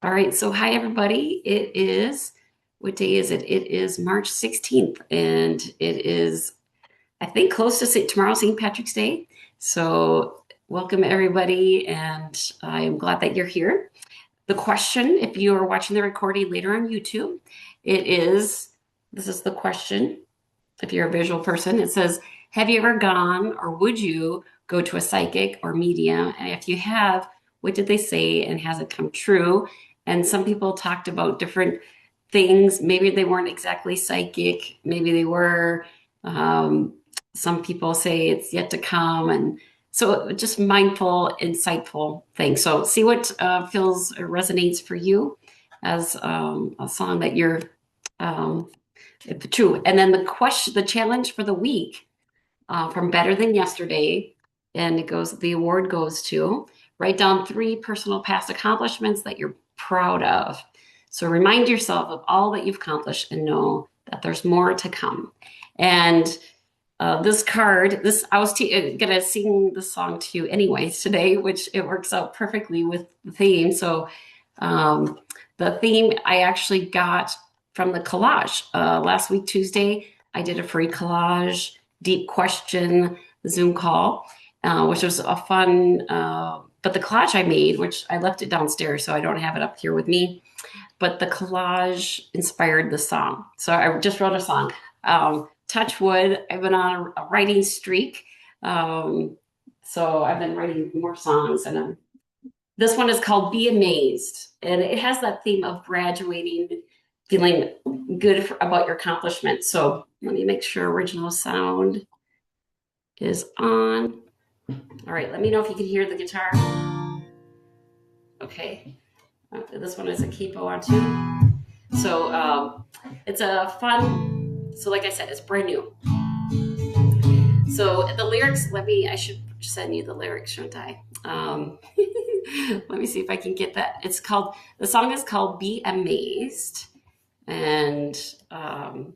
All right, so hi everybody. What day is it? It is March 16th, and it is, I think, close to tomorrow, St. Patrick's Day. So welcome everybody, and I am glad that you're here. The question, if you are watching the recording later on YouTube, this is the question. If you're a visual person, it says, have you ever gone or would you go to a psychic or medium? And if you have, what did they say and has it come true? And some people talked about different things. Maybe they weren't exactly psychic, maybe they were. Um, some people say it's yet to come. And so just mindful, insightful things. So see what feels or resonates for you as a song that you're um, true. And then the challenge for the week from Better Than Yesterday, and the award goes to write down 3 personal past accomplishments that you're proud of. So remind yourself of all that you've accomplished and know that there's more to come. And this card, I was gonna sing the song to you anyways today, which it works out perfectly with the theme. So um, the theme I actually got from the collage. Last week, Tuesday, I did a free collage, deep question Zoom call, which was a fun, but the collage I made, which I left it downstairs, so I don't have it up here with me, but the collage inspired the song. So I just wrote a song. Touch wood, I've been on a writing streak. So I've been writing more songs, and this one is called Be Amazed. And it has that theme of graduating, feeling good about your accomplishment. So let me make sure original sound is on. All right, let me know if you can hear the guitar. Okay, this one is a capo on too. So it's a fun, so like I said, it's brand new. So the lyrics, I should send you the lyrics, shouldn't I? Let me see if I can get that. The song is called Be Amazed. And I'm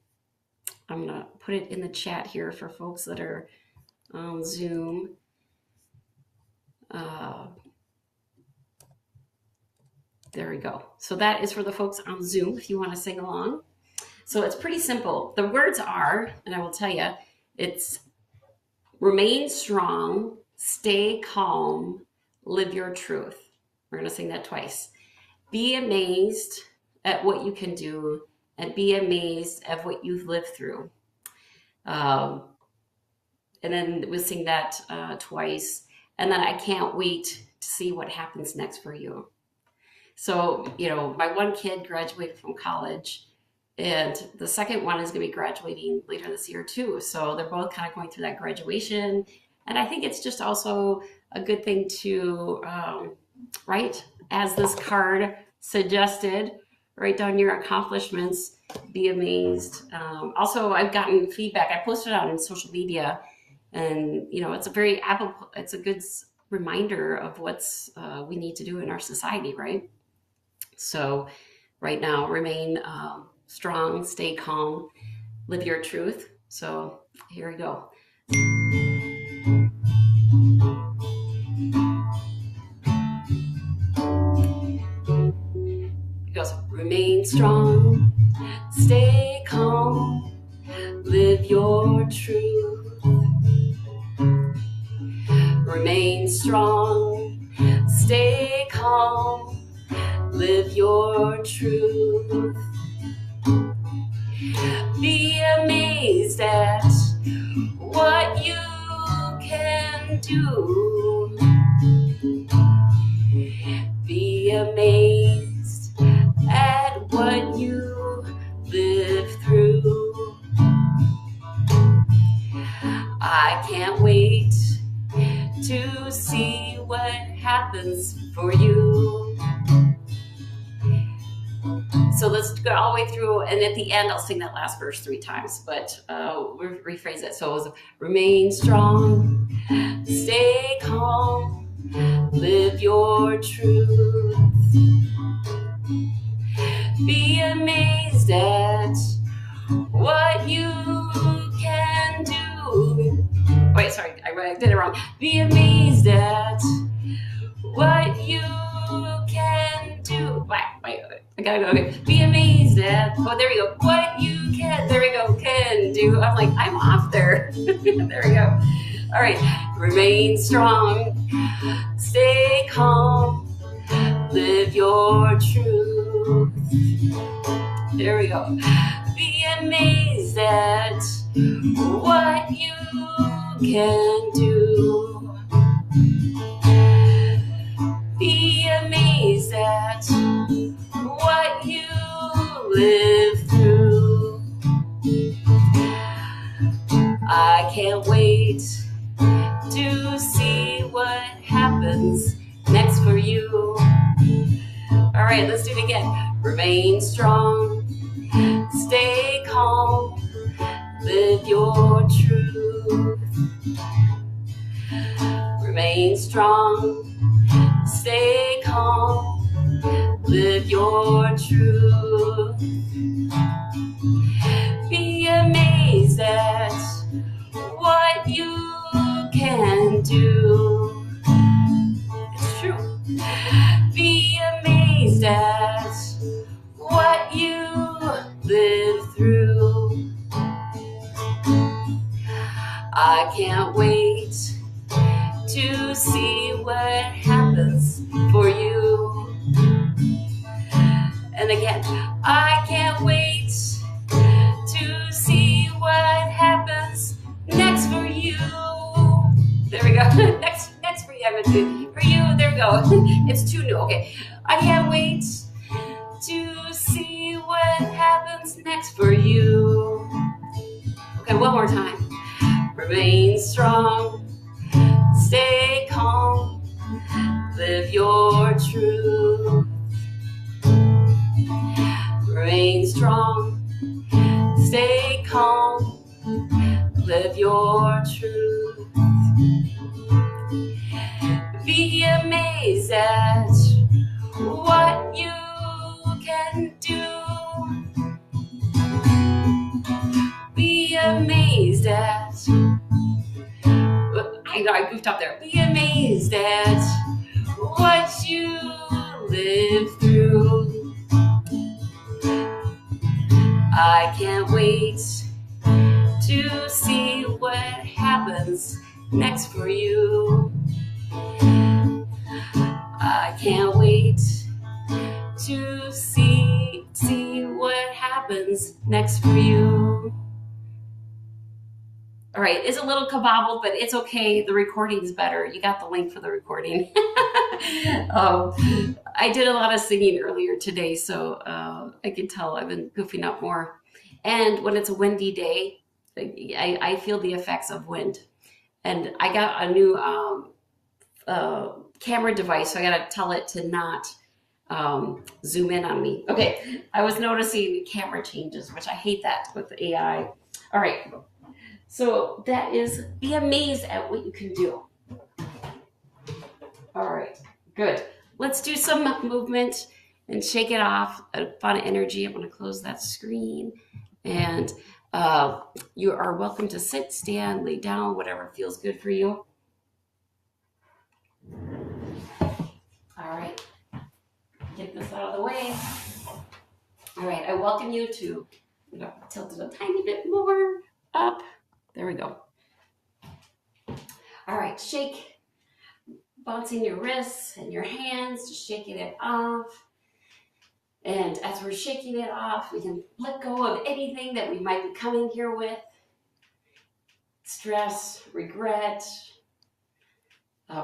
going to put it in the chat here for folks that are on Zoom. There we go. So that is for the folks on Zoom if you want to sing along. So it's pretty simple. The words are, and I will tell you, it's remain strong, stay calm, live your truth. We're going to sing that twice. Be amazed at what you can do and be amazed at what you've lived through. And then we'll sing that twice. And then I can't wait to see what happens next for you. So, my one kid graduated from college, and the second one is going to be graduating later this year too. So they're both kind of going through that graduation. And I think it's just also a good thing to write, as this card suggested, write down your accomplishments, be amazed. Also, I've gotten feedback. I posted it out on social media, and it's a good reminder of what's we need to do in our society, right? So right now, remain strong, stay calm, live your truth. So here we go. It goes, remain strong, stay calm, live your truth. Remain strong, stay calm, live your truth. Be amazed at what you can do. Be amazed at what you live through. I can't wait to see what happens for you. So let's go all the way through, and at the end I'll sing that last verse 3 times, but we'll rephrase it. So it was, remain strong, stay calm, live your truth. Be amazed at what you can do. Wait, sorry, I did it wrong. Be amazed at what you can do. Bye. I gotta go. Okay. Be amazed at, oh, there we go. What you can, there we go, can do. I'm like, I'm off there. There we go. All right. Remain strong. Stay calm. Live your truth. There we go. Be amazed at what you can do. Be amazed at what you live through. I can't wait to see what happens next for you. All right, let's do it again. Remain strong, stay calm, live your truth. Remain strong, stay calm, live your truth. Be amazed at what you can do. It's true. Be amazed at what you live through. I can't wait to see what happens for you. And again, I can't wait to see what happens next for you. There we go. next for you. For you, there we go. It's too new. Okay. I can't wait to see what happens next for you. Okay, one more time. Remain strong, stay calm, live your truth. Remain strong, stay calm, live your truth. Be amazed at what you can do. Be amazed at, I goofed up there. Be amazed at what you live through. I can't wait to see what happens next for you. I can't wait to see what happens next for you. All right, it's a little kabobbled, but it's okay. The recording's better. You got the link for the recording. I did a lot of singing earlier today, so I can tell I've been goofing up more. And when it's a windy day, I feel the effects of wind. And I got a new camera device, so I got to tell it to not zoom in on me. Okay, I was noticing the camera changes, which I hate that with the AI. All right. So that is, be amazed at what you can do. All right, good. Let's do some movement and shake it off. A fun energy. I'm going to close that screen. And you are welcome to sit, stand, lay down, whatever feels good for you. All right, get this out of the way. All right, I welcome you to, I'm going to tilt it a tiny bit more up. There we go. All right, shake, bouncing your wrists and your hands, just shaking it off. And as we're shaking it off, we can let go of anything that we might be coming here with. Stress, regret,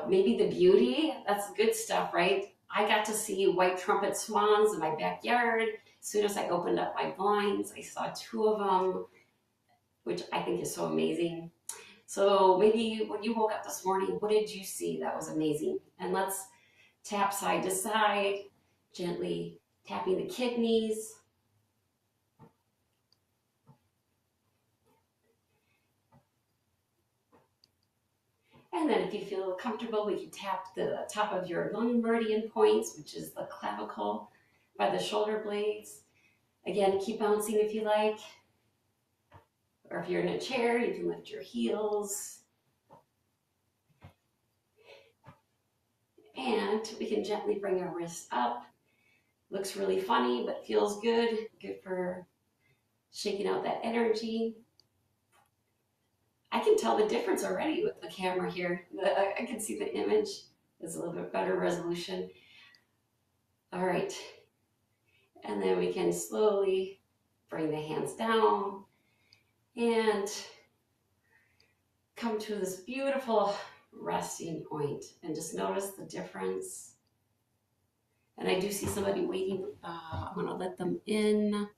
maybe the beauty. That's good stuff, right? I got to see white trumpet swans in my backyard. As soon as I opened up my blinds, I saw 2 of them, which I think is so amazing. So maybe when you woke up this morning, what did you see that was amazing? And let's tap side to side, gently tapping the kidneys. And then if you feel comfortable, we can tap the top of your lung meridian points, which is the clavicle by the shoulder blades. Again, keep bouncing if you like. Or if you're in a chair, you can lift your heels. And we can gently bring our wrists up Looks really funny, but feels good. Good for shaking out that energy. I can tell the difference already with the camera here. I can see the image is a little bit better resolution. All right. And then we can slowly bring the hands down and come to this beautiful resting point and just notice the difference. And I do see somebody waiting. I'm going to let them in.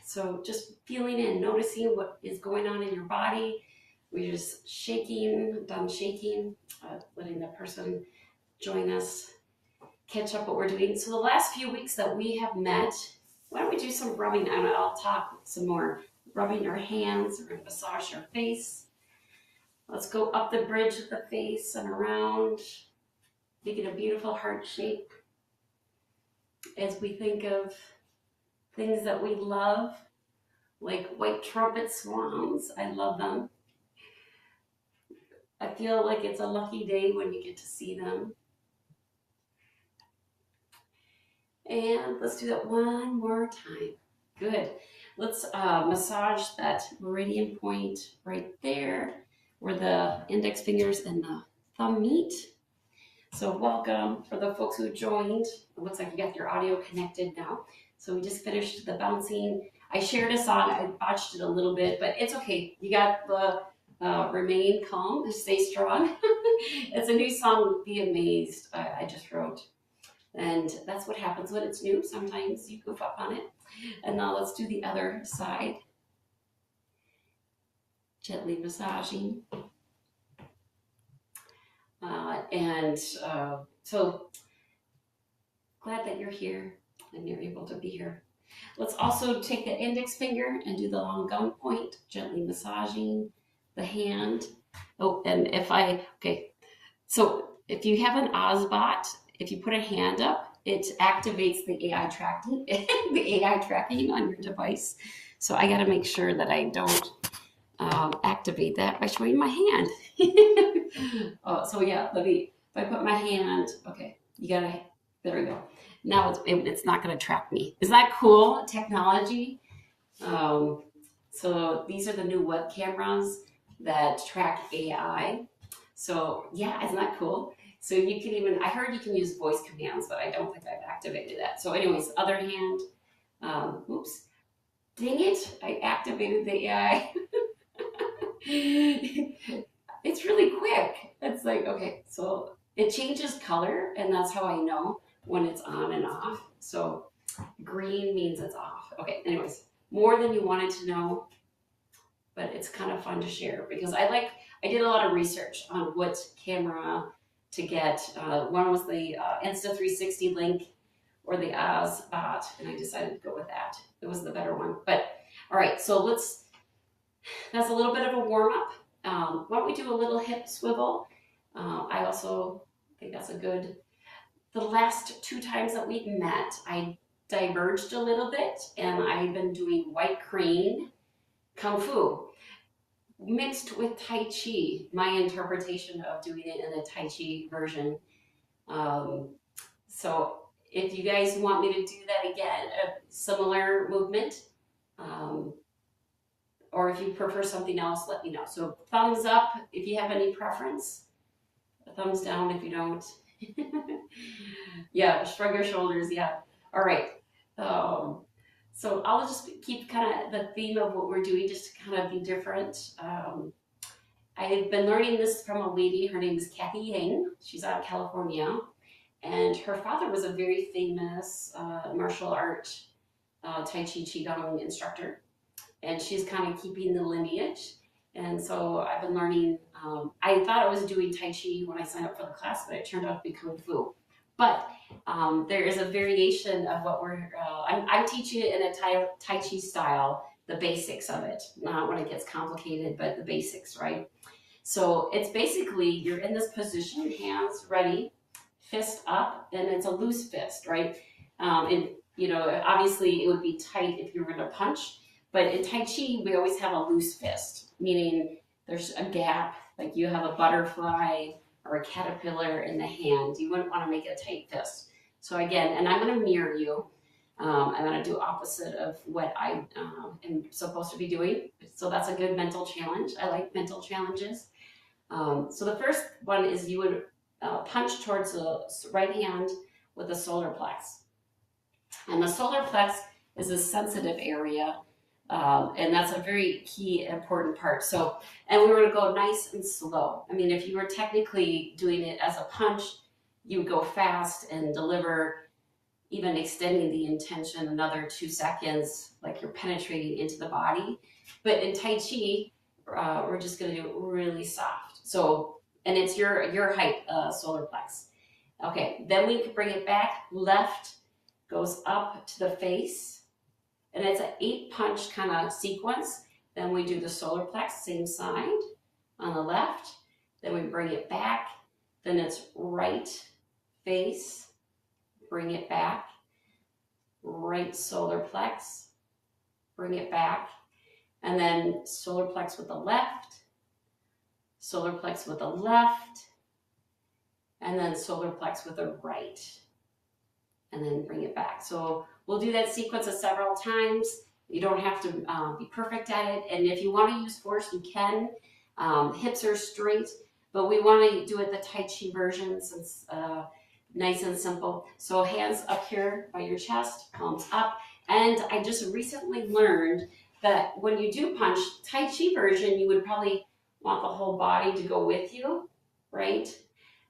So just feeling in, noticing what is going on in your body. We're just shaking, done shaking, letting the person join us, catch up what we're doing. So the last few weeks that we have met, why don't we do some rubbing? And I'll talk some more. Rubbing our hands, we're going to massage our face. Let's go up the bridge of the face and around, making a beautiful heart shape as we think of things that we love, like white trumpet swans. I love them. I feel like it's a lucky day when you get to see them. And let's do that one more time. Good. Let's massage that meridian point right there where the index fingers and the thumb meet. So welcome for the folks who joined. It looks like you got your audio connected now. So we just finished the bouncing. I shared a song. I botched it a little bit, but it's okay. You got the Remain Calm, Stay Strong. It's a new song, Be Amazed, I just wrote. And that's what happens when it's new. Sometimes you goof up on it. And now let's do the other side. Gently massaging. So glad that you're here and you're able to be here. Let's also take the index finger and do the long gum point, gently massaging the hand. Oh, and so if you have an Ozbot, if you put a hand up, it activates the AI tracking, on your device. So I got to make sure that I don't activate that by showing my hand. So yeah, if I put my hand, okay, there we go. Now it's not going to track me. Is that cool technology? So these are the new web cameras that track AI. So yeah, isn't that cool? So you can even, I heard you can use voice commands, but I don't think I've activated that. So anyways, other hand, oops, dang it, I activated the AI. It's really quick. It's like, okay, so it changes color, and that's how I know when it's on and off. So green means it's off. Okay, anyways, more than you wanted to know, but it's kind of fun to share because I did a lot of research on what camera to get. One was the Insta360 Link or the Ozbot, and I decided to go with that. It was the better one. But all right, so that's a little bit of a warm up. Why don't we do a little hip swivel? I also think that's a good. The last 2 times that we've met, I diverged a little bit, and I've been doing white crane kung fu mixed with Tai Chi, my interpretation of doing it in the Tai Chi version. So if you guys want me to do that again, a similar movement, or if you prefer something else, let me know. So thumbs up if you have any preference, thumbs down if you don't. Yeah, shrug your shoulders, yeah. All right. So I'll just keep kind of the theme of what we're doing, just to kind of be different. I've been learning this from a lady. Her name is Kathy Yang. She's out of California. And her father was a very famous martial art Tai Chi Qigong instructor. And she's kind of keeping the lineage. And so I've been learning. I thought I was doing Tai Chi when I signed up for the class, but it turned out to be Kung Fu. But there is a variation of what I'm teaching it in a Tai Chi style, the basics of it, not when it gets complicated, but the basics, right? So it's basically, you're in this position, hands ready, fist up, and it's a loose fist, right? And obviously it would be tight if you were going to punch, but in Tai Chi, we always have a loose fist, meaning there's a gap, like you have a butterfly or a caterpillar in the hand. You wouldn't want to make a tight fist. So again, and I'm going to mirror you. I'm going to do opposite of what I am supposed to be doing. So that's a good mental challenge. I like mental challenges. So the first one is you would punch towards the right hand with the solar plex. And the solar plex is a sensitive area, and that's a very key, important part. So, and we were to go nice and slow. I mean, if you were technically doing it as a punch, you would go fast and deliver, even extending the intention another 2 seconds, like you're penetrating into the body. But in Tai Chi, we're just going to do it really soft. So, and it's your height, solar plex. Okay, then we can bring it back. Left goes up to the face, and it's an 8 punch kind of sequence. Then we do the solar plex, same side on the left. Then we bring it back. Then it's right face, bring it back. Right solar plex, bring it back. And then solar plex with the left, solar plex with the left, and then solar plex with the right. And then bring it back. So we'll do that sequence several times. You don't have to be perfect at it. And if you want to use force, you can. Hips are straight, but we want to do it the Tai Chi version since nice and simple. So hands up here by your chest, palms up. And I just recently learned that when you do punch, Tai Chi version, you would probably want the whole body to go with you, right?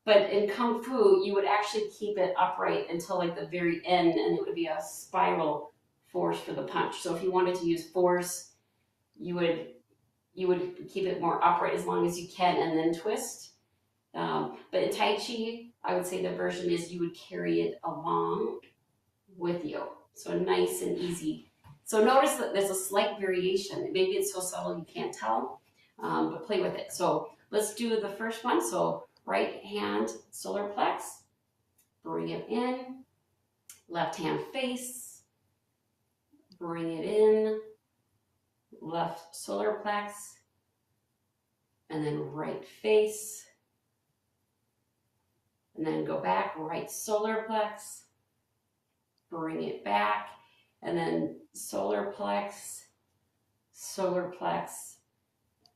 But in Kung Fu, you would actually keep it upright until like the very end, and it would be a spiral force for the punch. So if you wanted to use force, you would keep it more upright as long as you can, and then twist. But in Tai Chi, I would say the version is you would carry it along with you. So nice and easy. So notice that there's a slight variation. Maybe it's so subtle you can't tell, but play with it. So let's do the first one. So right hand solar plex, bring it in, left hand face, bring it in, left solar plex, and then right face, and then go back, right solar plex, bring it back, and then solar plex,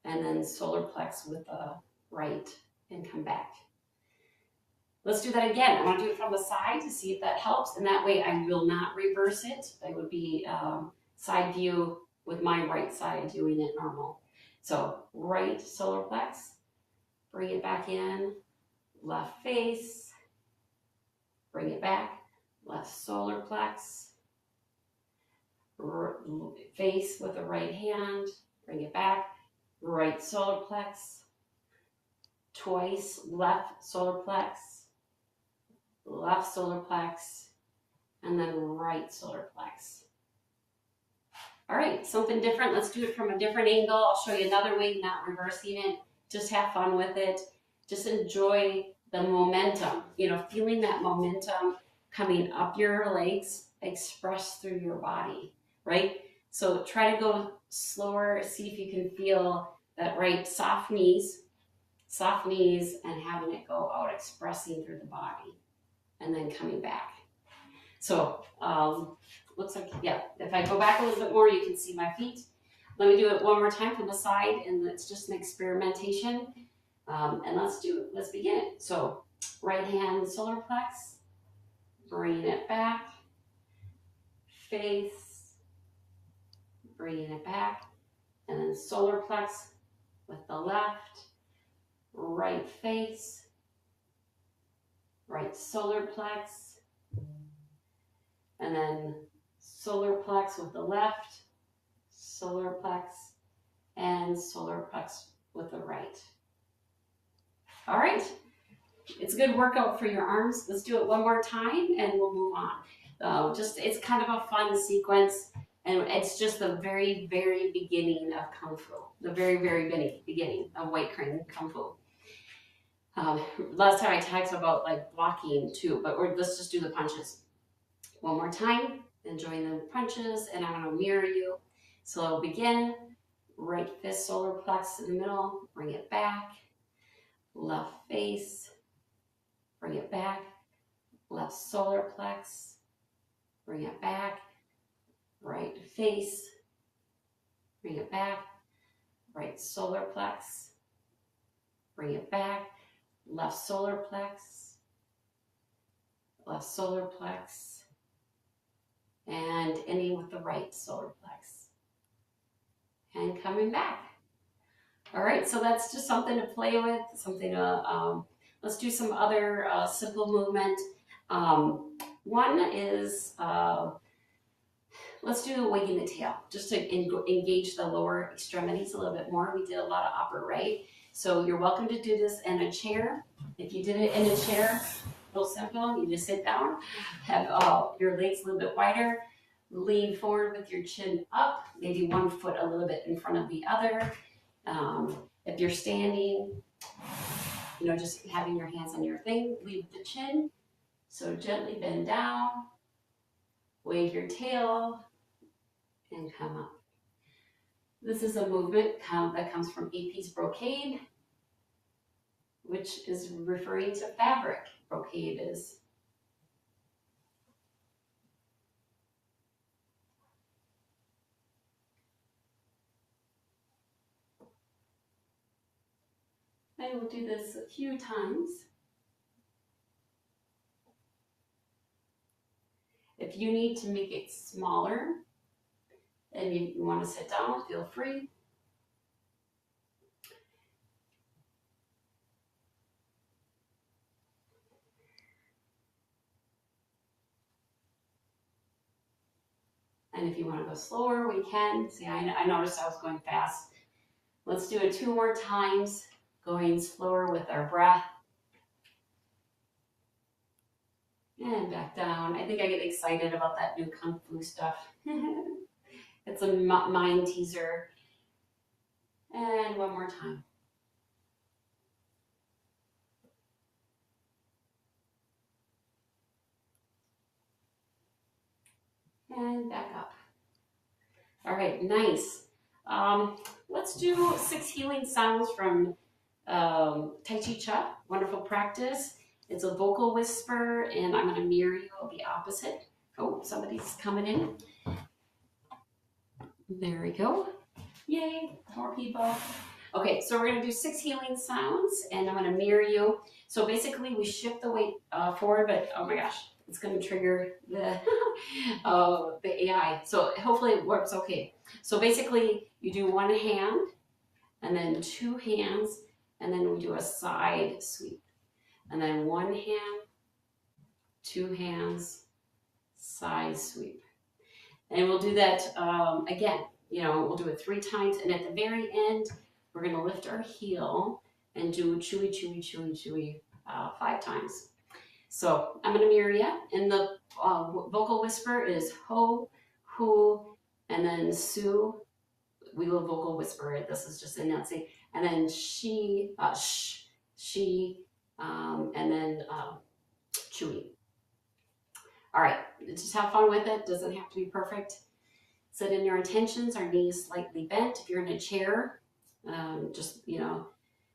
and then solar plex with the right, and come back. Let's do that again. I want to do it from the side to see if that helps, and that way I will not reverse it. It would be side view with my right side doing it normal. So right solar plex, bring it back in, left face, bring it back, left solar plex, face with the right hand, bring it back, right solar plex, twice, left solar plex, and then right solar plex. All right, something different. Let's do it from a different angle. I'll show you another way, not reversing it. Just have fun with it. Just enjoy the momentum, feeling that momentum coming up your legs, express through your body, right? So try to go slower, see if you can feel that right soft knees, and having it go out, expressing through the body, and then coming back. So looks like, yeah, if I go back a little bit more, you can see my feet. Let me do it one more time from the side, and it's just an experimentation. And let's begin it. So right hand solar plex, bringing it back, face, bringing it back, and then solar plex with the left, right face, right solar plex, and then solar plex with the left, solar plex, and solar plex with the right. All right, it's a good workout for your arms. Let's do it one more time and we'll move on. It's kind of a fun sequence, and it's just the very, very beginning of Kung Fu, the very, very beginning of White Crane Kung Fu. Last time I talked about like blocking too, but let's just do the punches. One more time, enjoying the punches, and I'm going to mirror you. So begin, right fist solar plex in the middle, bring it back, left face, bring it back, left solar plex, bring it back, right face, bring it back, right solar plex, bring it back, left solar plex, left solar plex, and ending with the right solar plex. And coming back. All right, so that's just something to play with, something to, let's do some other simple movement. One is, let's do wagging the tail, just to engage the lower extremities a little bit more. We did a lot of upper, right? So you're welcome to do this in a chair. If you did it in a chair, real simple, you just sit down, have your legs a little bit wider, lean forward with your chin up, maybe one foot a little bit in front of the other. If you're standing, you know, just having your hands on your thing, leave the chin. So gently bend down, wave your tail, and come up. This is a movement that comes from AP's brocade, which is referring to fabric. Brocade is. I will do this a few times. If you need to make it smaller and you want to sit down, feel free. And if you want to go slower, we can. See, I noticed I was going fast. Let's do it 2 more times, going slower with our breath. And back down. I think I get excited about that new Kung Fu stuff. It's a mind teaser. And 1 more time. And back up. All right, nice. Let's do 6 healing sounds from Tai Chi Cha. Wonderful practice. It's a vocal whisper, and I'm going to mirror you the opposite. Oh, somebody's coming in. There we go. Yay, more people. Okay, so we're going to do 6 healing sounds, and I'm going to mirror you. So basically, we shift the weight forward, but oh my gosh, it's going to trigger the the AI. So hopefully it works okay. So basically, you do 1 hand, and then 2 hands, and then we do a side sweep. And then 1 hand, 2 hands, side sweep. And we'll do that again. You know, we'll do it 3 times, and at the very end, we're going to lift our heel and do chewy, chewy, chewy, chewy 5 times. So I'm going to mirror you, and the vocal whisper is ho, hu, and then su. We will vocal whisper it. This is just enunciate. And then she, sh, she, and then chewy. All right, just have fun with it. Doesn't have to be perfect. Set in your intentions. Our knees slightly bent. If you're in a chair, just, you know,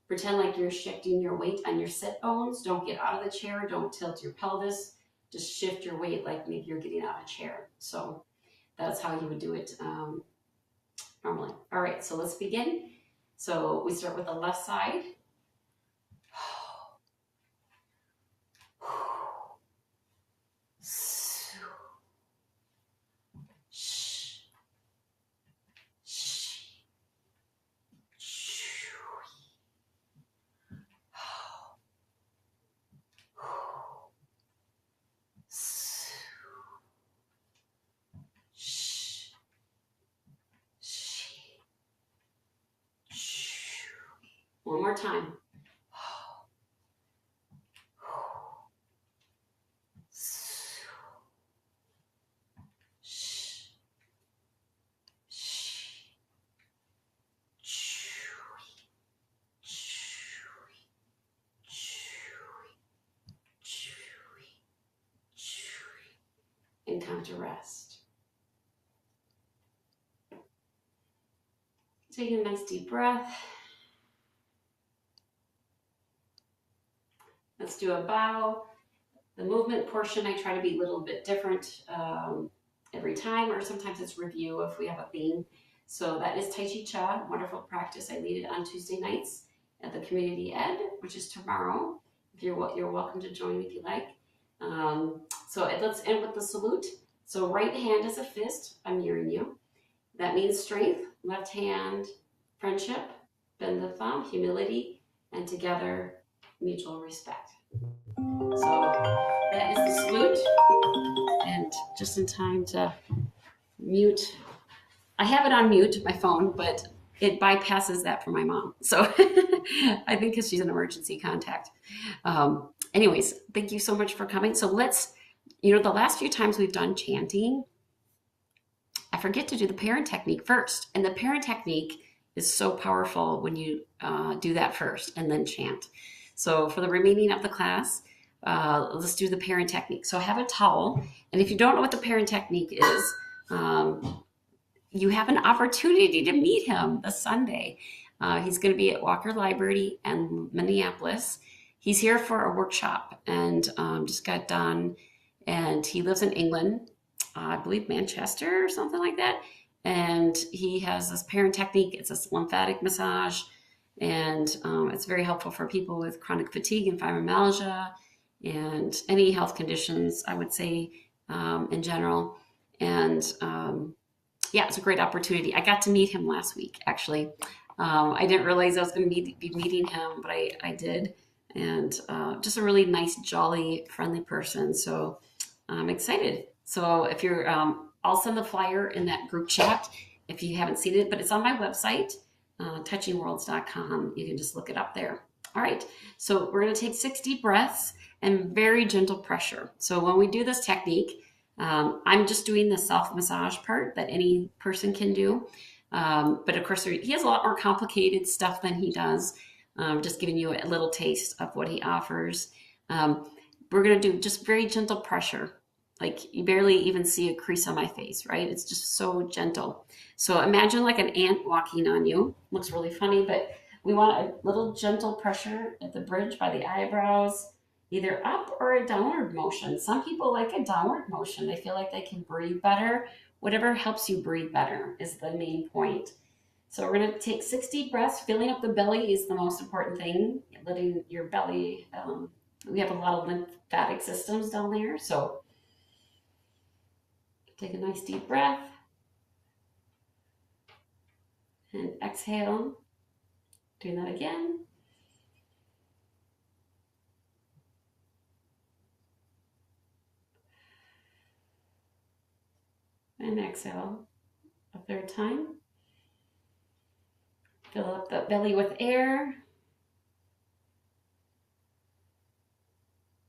pretend like you're shifting your weight on your sit bones. Don't get out of the chair. Don't tilt your pelvis. Just shift your weight like maybe you're getting out of a chair. So that's how you would do it normally. All right, so let's begin. So we start with the left side. One more time. And come to rest. Take a nice deep breath. Let's let's do a bow. The movement portion, I try to be a little bit different every time, or sometimes it's review if we have a theme. So that is Tai Chi Cha, wonderful practice. I lead it on Tuesday nights at the Community Ed, which is tomorrow. If you're welcome to join if you like. So let's end with the salute. So right hand is a fist. I'm mirroring you. That means strength. Left hand, friendship. Bend the thumb, humility, and together, mutual respect. So that is the salute. And just in time to mute. I have it on mute, my phone, but it bypasses that for my mom. So I think because she's an emergency contact. Anyways, thank you so much for coming. So let's, the last few times we've done chanting, I forget to do the parent technique first. And the parent technique is so powerful when you do that first and then chant. So for the remaining of the class, let's do the parent technique. So have a towel. And if you don't know what the parent technique is, you have an opportunity to meet him this Sunday. He's going to be at Walker Library in Minneapolis. He's here for a workshop and just got done. And he lives in England, I believe Manchester or something like that. And he has this parent technique. It's this lymphatic massage. And it's very helpful for people with chronic fatigue and fibromyalgia and any health conditions, I would say, in general. And yeah, it's a great opportunity. I got to meet him last week, actually. I didn't realize I was going to be meeting him, but I did. And just a really nice, jolly, friendly person. So I'm excited. So if you're, I'll send the flyer in that group chat if you haven't seen it, but it's on my website, touchingworlds.com. You can just look it up there. All right, so we're going to take 6 deep breaths and very gentle pressure. So when we do this technique, I'm just doing the self-massage part that any person can do. But of course, he has a lot more complicated stuff than he does. Just giving you a little taste of what he offers. We're going to do just very gentle pressure. Like you barely even see a crease on my face, right? It's just so gentle. So imagine like an ant walking on you. Looks really funny, but we want a little gentle pressure at the bridge by the eyebrows, either up or a downward motion. Some people like a downward motion. They feel like they can breathe better. Whatever helps you breathe better is the main point. So we're going to take 6 deep breaths. Filling up the belly is the most important thing. Letting your belly, we have a lot of lymphatic systems down there. So take a nice deep breath and exhale. Doing that again. And exhale a third time. Fill up the belly with air.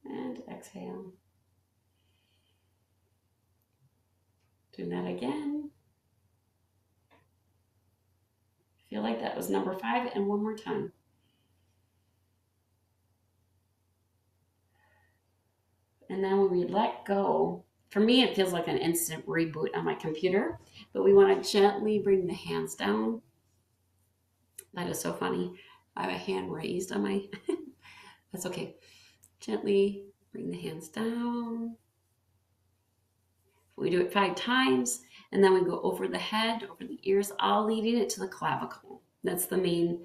And exhale. Doing that again. Feel like that was number 5, and one more time. And then when we let go, for me, it feels like an instant reboot on my computer, but we want to gently bring the hands down. That is so funny. I have a hand raised on my, that's okay. Gently bring the hands down. We do it 5 times, and then we go over the head, over the ears, all leading it to the clavicle. That's the main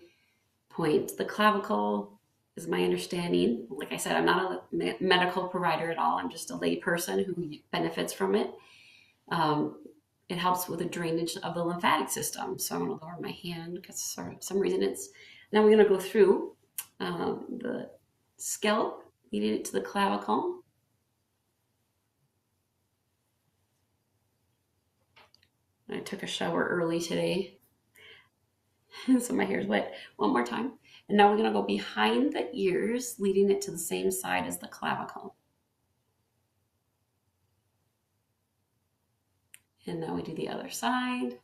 point. The clavicle is my understanding. Like I said, I'm not a medical provider at all. I'm just a lay person who benefits from it. It helps with the drainage of the lymphatic system. So I'm going to lower my hand because for some reason it's, now we're going to go through the scalp, leading it to the clavicle. I took a shower early today, so my hair is wet. One more time. And now we're going to go behind the ears, leading it to the same side as the clavicle. And now we do the other side.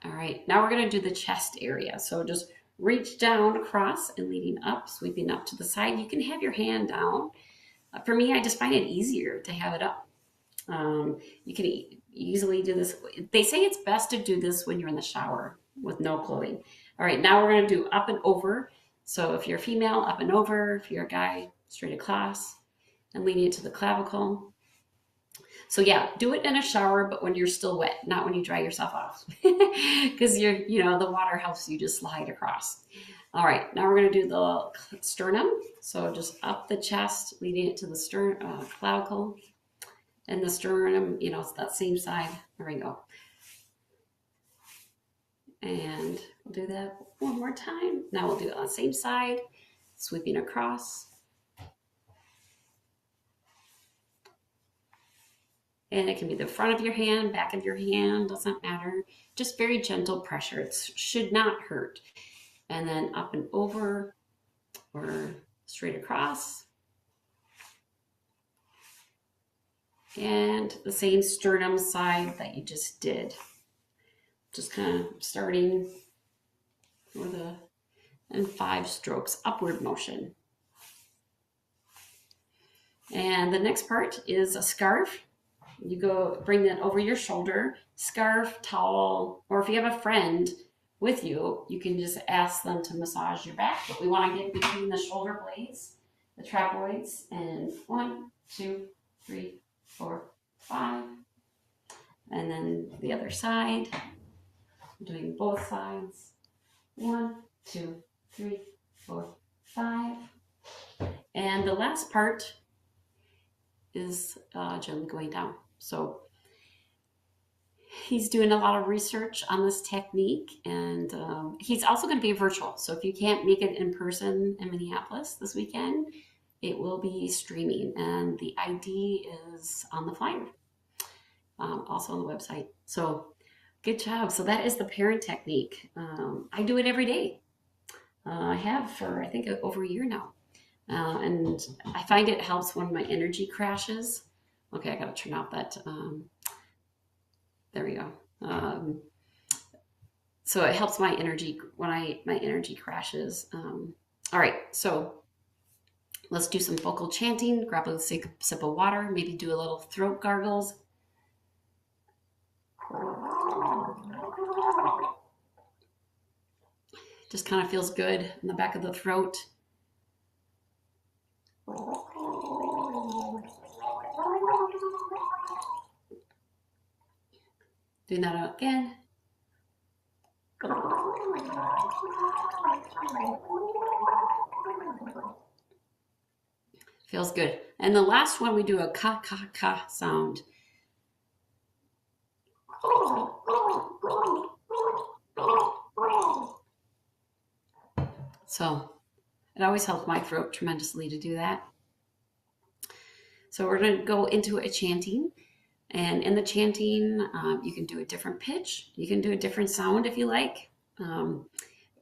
All right, now we're going to do the chest area. So just reach down across and leading up, sweeping up to the side. You can have your hand down. For me, I just find it easier to have it up. You can easily do this. They say it's best to do this when you're in the shower with no clothing. All right, now we're going to do up and over. So if you're a female, up and over. If you're a guy, straight across, and leaning to the clavicle. So yeah, do it in a shower, but when you're still wet, not when you dry yourself off, because the water helps you just slide across. All right, now we're going to do the sternum. So just up the chest, leading it to the clavicle, and the sternum. It's that same side. There we go. And we'll do that one more time. Now we'll do it on the same side, sweeping across. And it can be the front of your hand, back of your hand, doesn't matter. Just very gentle pressure. It should not hurt. And then up and over or straight across. And the same sternum side that you just did. Just kind of starting and 5 strokes, upward motion. And the next part is a scarf. You go bring that over your shoulder, scarf, towel, or if you have a friend with you, you can just ask them to massage your back. But we want to get between the shoulder blades, the trapezoids, and 1, 2, 3, 4, 5. And then the other side, doing both sides. 1, 2, 3, 4, 5. And the last part is gently going down. So he's doing a lot of research on this technique, and he's also going to be virtual. So if you can't make it in person in Minneapolis this weekend, it will be streaming, and the ID is on the flyer, also on the website. So good job. So that is the parent technique. I do it every day. I have for, I think, over a year now. And I find it helps when my energy crashes. Okay, I got to turn off that. There we go. So it helps my energy when my energy crashes. All right, so let's do some vocal chanting. Grab a sip of water. Maybe do a little throat gargles. Just kind of feels good in the back of the throat. Doing that again. Feels good. And the last one, we do a ka, ka, ka sound. So it always helps my throat tremendously to do that. So we're going to go into a chanting. And in the chanting, you can do a different pitch. You can do a different sound if you like.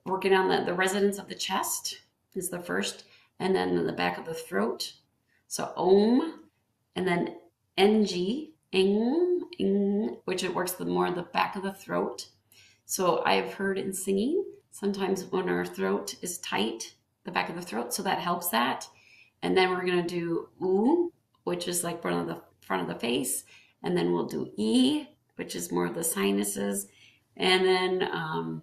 Working on the resonance of the chest is the first. And then the back of the throat. So Om. And then NG. Ing, ing, which it works more the back of the throat. So I've heard in singing, sometimes when our throat is tight, the back of the throat, so that helps that. And then we're going to do oo, which is like front of the face. And then we'll do E, which is more of the sinuses. And then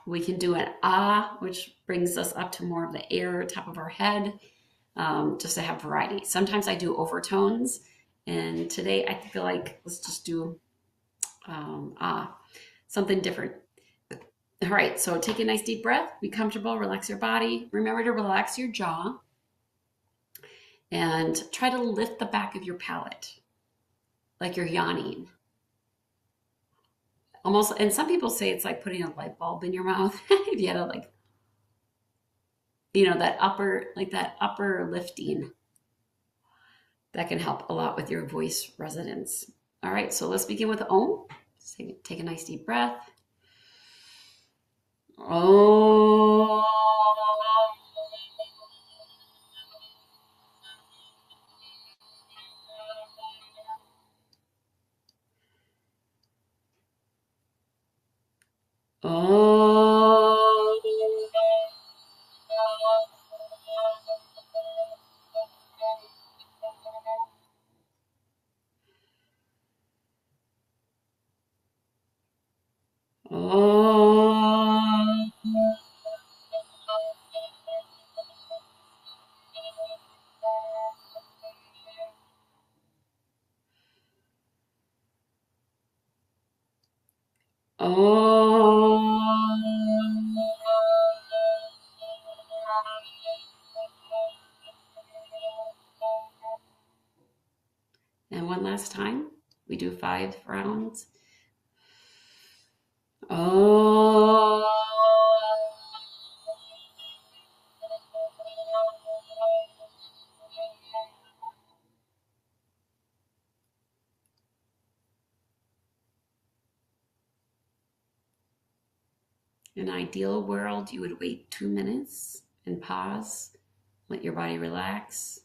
we can do an ah, which brings us up to more of the air, top of our head, just to have variety. Sometimes I do overtones. And today I feel like let's just do ah, something different. All right, so take a nice deep breath. Be comfortable, relax your body. Remember to relax your jaw. And try to lift the back of your palate, like you're yawning. Almost, and some people say it's like putting a light bulb in your mouth. If you had a that upper lifting, that can help a lot with your voice resonance. All right, so let's begin with Om. Take a nice deep breath. Om. And one last time, we do 5 rounds. Oh. In an ideal world, you would wait 2 minutes and pause, let your body relax.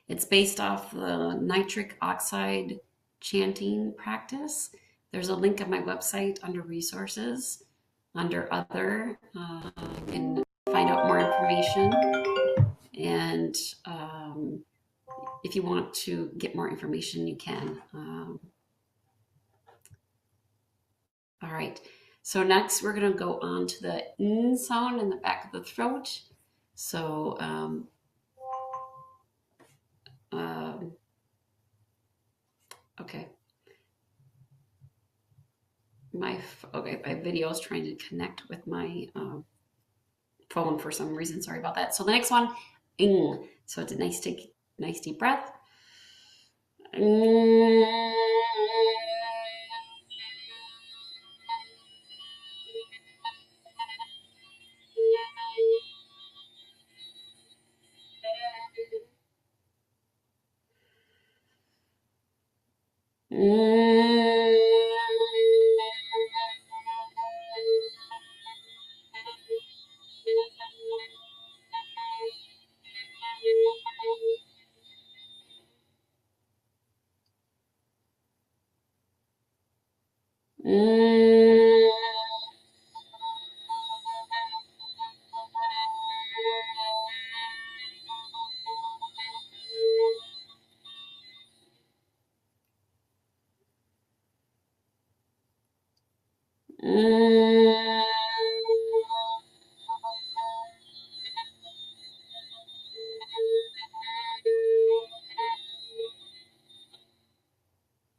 It's based off the nitric oxide chanting practice. There's a link on my website under resources, under other. You can find out more information. And if you want to get more information, you can. All right. So next, we're going to go on to the N sound in the back of the throat. So okay. My video is trying to connect with my phone for some reason. Sorry about that. So the next one, ing. So it's a nice deep breath.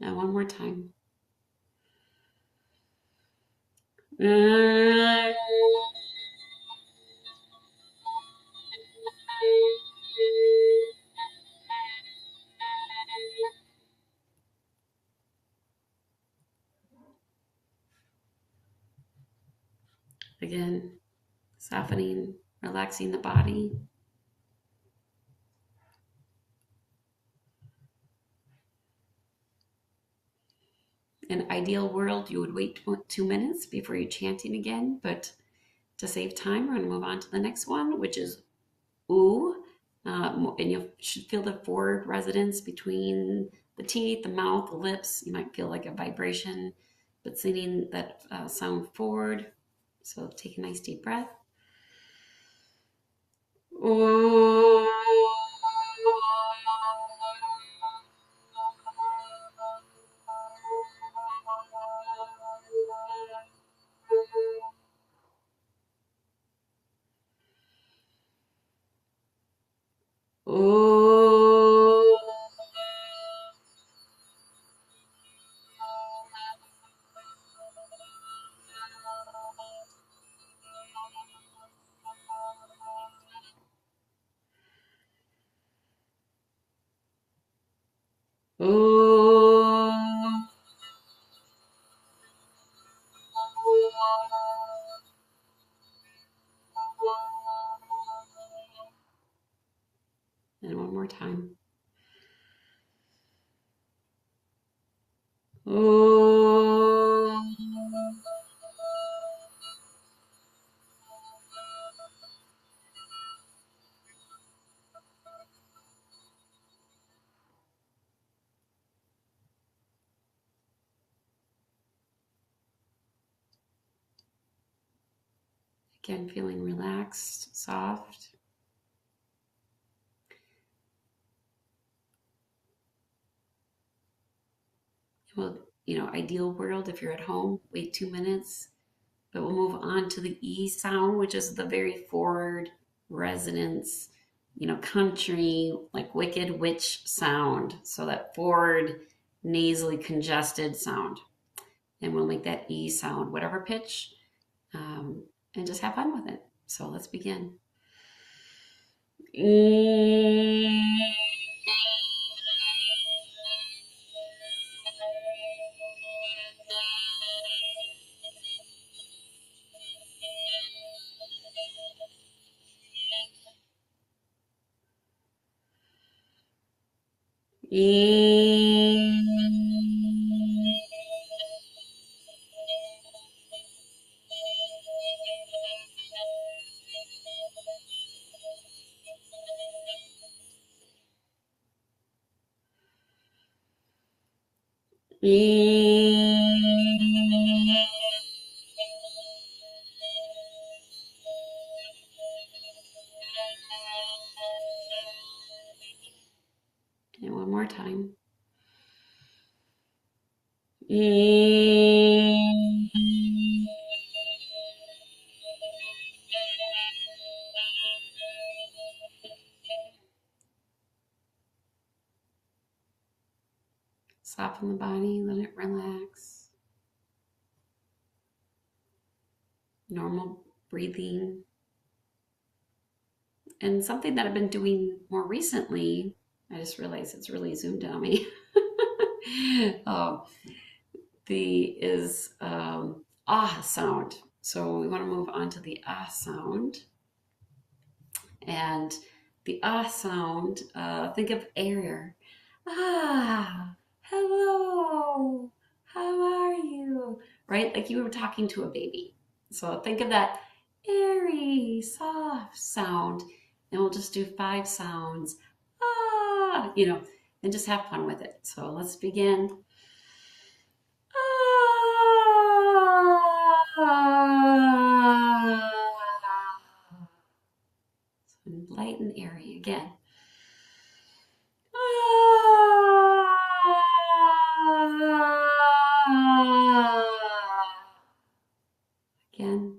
Now one more time. Again, softening, relaxing the body. In an ideal world, you would wait 2 minutes before you're chanting again, but to save time, we're going to move on to the next one, which is ooh. And you should feel the forward resonance between the teeth, the mouth, the lips. You might feel like a vibration, but singing that sound forward. So take a nice deep breath. Ooh. Ooh. Ooh. And one more time. Ooh. Again, feeling relaxed, soft. Well, ideal world, if you're at home, wait 2 minutes. But we'll move on to the E sound, which is the very forward resonance, country, like wicked witch sound. So that forward, nasally congested sound. And we'll make that E sound, whatever pitch, and just have fun with it. So let's begin. And one more time. Soften the body, let it relax. Normal breathing. And something that I've been doing more recently, I just realized it's really zoomed in on me. Is ah sound. So we want to move on to the ah sound. And the ah sound, think of air. Ah, hello, how are you? Right? Like you were talking to a baby. So think of that airy, soft sound. And we'll just do 5 sounds. Ah, and just have fun with it. So let's begin. Ah. Light and airy again. Again.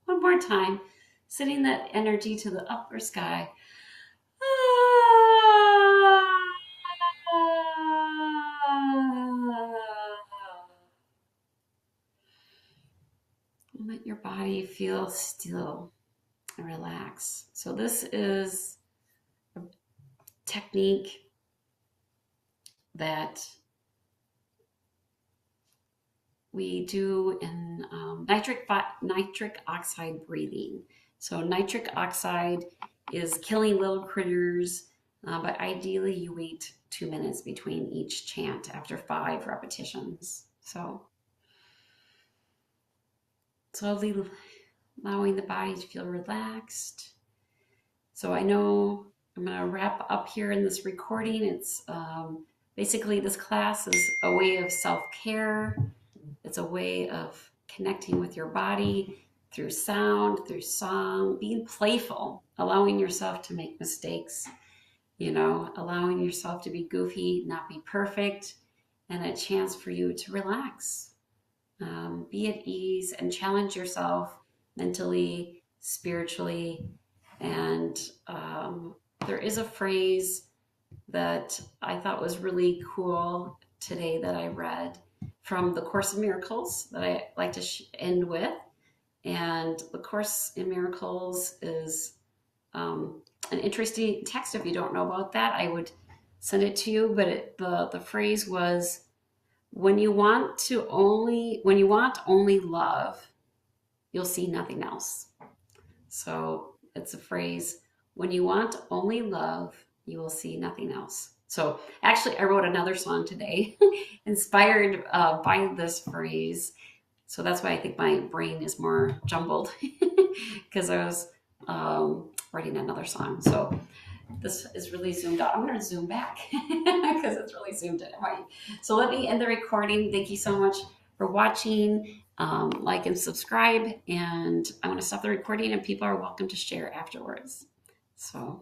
One more time, sending that energy to the upper sky. Let your body feel still and relax. So this is a technique that we do in nitric oxide breathing. So nitric oxide is killing little critters, but ideally you wait 2 minutes between each chant after 5 repetitions. So slowly allowing the body to feel relaxed. So I know I'm going to wrap up here in this recording. It's basically this class is a way of self-care. It's a way of connecting with your body through sound, through song, being playful, allowing yourself to make mistakes, allowing yourself to be goofy, not be perfect, and a chance for you to relax, be at ease, and challenge yourself mentally, spiritually. And there is a phrase that I thought was really cool today that I read from the Course in Miracles that I like to end with. And the Course in Miracles is an interesting text. If you don't know about that, I would send it to you. But the phrase was, when you want only love, you'll see nothing else. So it's a phrase, when you want only love, you will see nothing else. So actually, I wrote another song today inspired by this phrase. So that's why I think my brain is more jumbled because I was writing another song. So this is really zoomed out. I'm going to zoom back because it's really zoomed in. Right. So let me end the recording. Thank you so much for watching. Like and subscribe. And I'm going to stop the recording and people are welcome to share afterwards. So